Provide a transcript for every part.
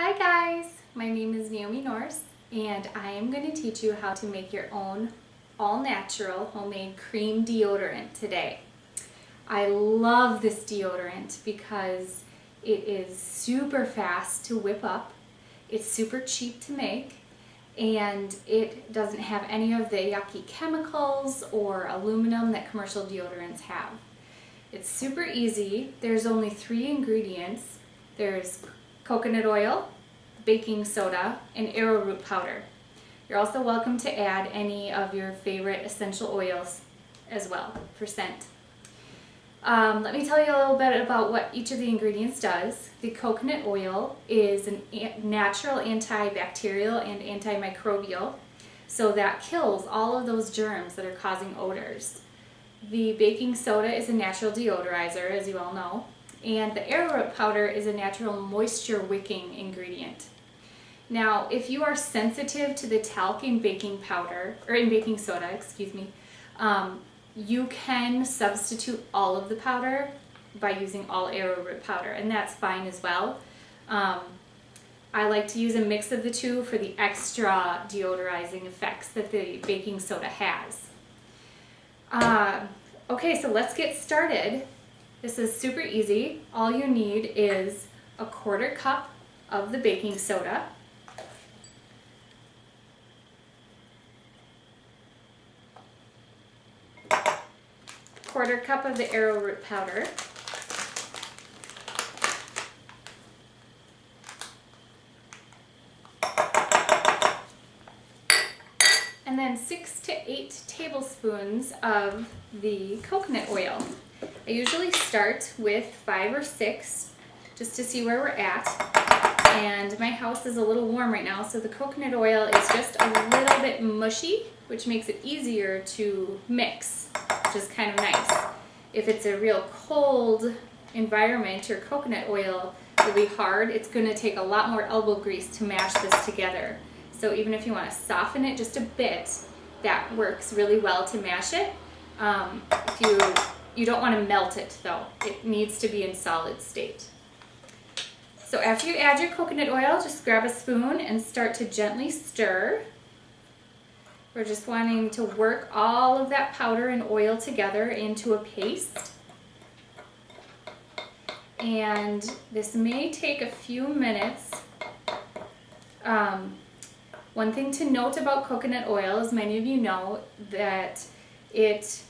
Hi guys, my name is Naomi Norse and I am going to teach you how to make your own all-natural homemade cream deodorant today. I love this deodorant because it is super fast to whip up, it's super cheap to make, and it doesn't have any of the yucky chemicals or aluminum that commercial deodorants have. It's super easy. There's only 3 ingredients. There's coconut oil, baking soda, and arrowroot powder. You're also welcome to add any of your favorite essential oils as well for scent. Let me tell you a little bit about what each of the ingredients does. The coconut oil is a natural antibacterial and antimicrobial, so that kills all of those germs that are causing odors. The baking soda is a natural deodorizer, as you all know, and the arrowroot powder is a natural moisture wicking ingredient. Now, if you are sensitive to the talc in baking powder, or in baking soda, excuse me, you can substitute all of the powder by using all arrowroot powder, and that's fine as well. I like to use a mix of the two for the extra deodorizing effects that the baking soda has. Okay, so let's get started. This is super easy. All you need is a 1/4 cup of the baking soda, a 1/4 cup of the arrowroot powder, and then 6 to 8 tablespoons of the coconut oil. I usually start with 5 or 6 just to see where we're at, and my house is a little warm right now, so the coconut oil is just a little bit mushy, which makes it easier to mix, which is kind of nice. If it's a real cold environment, your coconut oil will be hard. It's going to take a lot more elbow grease to mash this together. So even if you want to soften it just a bit, that works really well to mash it. If you don't want to melt it though. It needs to be in solid state. So after you add your coconut oil, just grab a spoon and start to gently stir. We're just wanting to work all of that powder and oil together into a paste. And this may take a few minutes. One thing to note about coconut oil, as many of you know, that it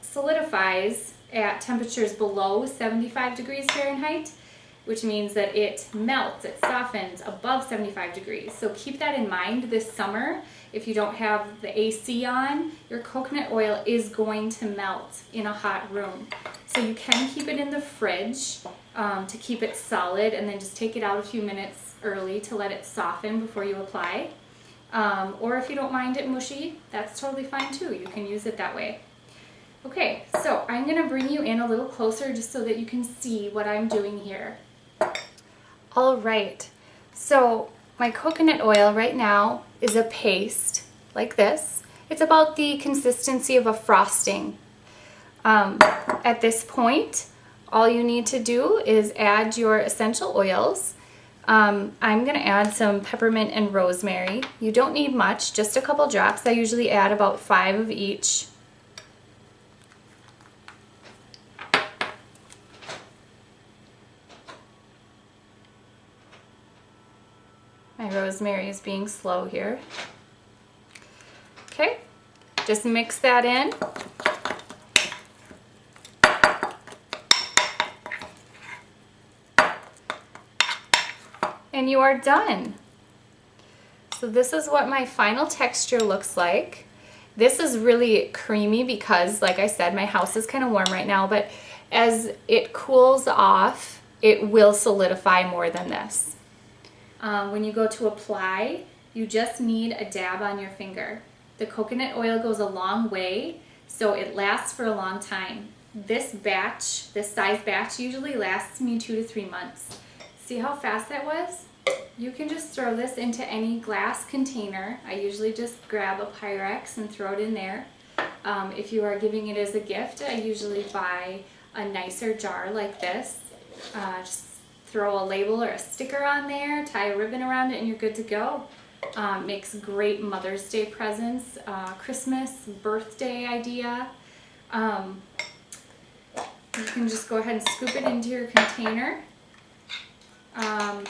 solidifies at temperatures below 75 degrees Fahrenheit, which means that it melts, it softens above 75 degrees. So keep that in mind this summer. If you don't have the AC on, your coconut oil is going to melt in a hot room. So you can keep it in the fridge to keep it solid, and then just take it out a few minutes early to let it soften before you apply. Or if you don't mind it mushy, that's totally fine too. You can use it that way. Okay, so I'm going to bring you in a little closer just so that you can see what I'm doing here. All right, so my coconut oil right now is a paste like this. It's about the consistency of a frosting. At this point, all you need to do is add your essential oils. I'm going to add some peppermint and rosemary. You don't need much, just a couple drops. I usually add about 5 of each. My rosemary is being slow here. Okay, just mix that in. And you are done. So this is what my final texture looks like. This is really creamy because, like I said, my house is kind of warm right now, but as it cools off, it will solidify more than this. When you go to apply, you just need a dab on your finger. The coconut oil goes a long way, so it lasts for a long time. This size batch usually lasts me 2 to 3 months. See how fast that was? You can just throw this into any glass container. I usually just grab a Pyrex and throw it in there. If you are giving it as a gift, I usually buy a nicer jar like this. Just throw a label or a sticker on there, tie a ribbon around it, and you're good to go. Makes great Mother's Day presents, Christmas, birthday idea. You can just go ahead and scoop it into your container.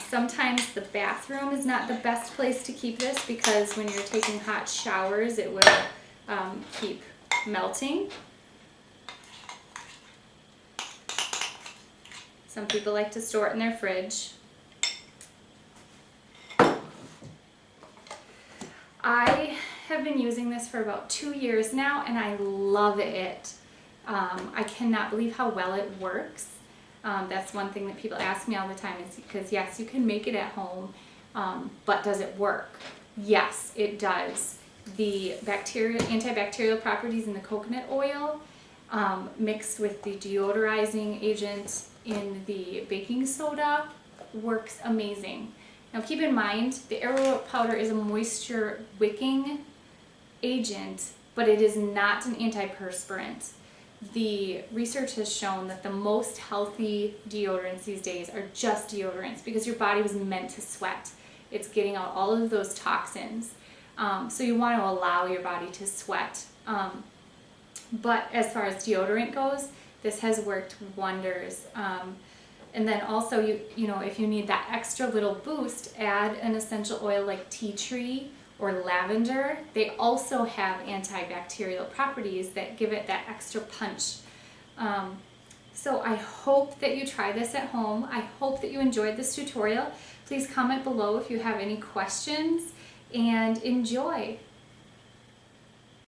Sometimes the bathroom is not the best place to keep this because when you're taking hot showers it will keep melting. Some people like to store it in their fridge. I have been using this for about 2 years now and I love it. I cannot believe how well it works. That's one thing that people ask me all the time is because yes, you can make it at home, but does it work? Yes, it does. The antibacterial properties in the coconut oil mixed with the deodorizing agent in the baking soda works amazing. Now keep in mind, the arrowroot powder is a moisture wicking agent, but it is not an antiperspirant. The research has shown that the most healthy deodorants these days are just deodorants because your body was meant to sweat. It's getting out all of those toxins. So you want to allow your body to sweat. But as far as deodorant goes, this has worked wonders. And then also, you know, if you need that extra little boost, add an essential oil like tea tree or lavender. They also have antibacterial properties that give it that extra punch. So I hope that you try this at home. I hope that you enjoyed this tutorial. Please comment below if you have any questions and enjoy.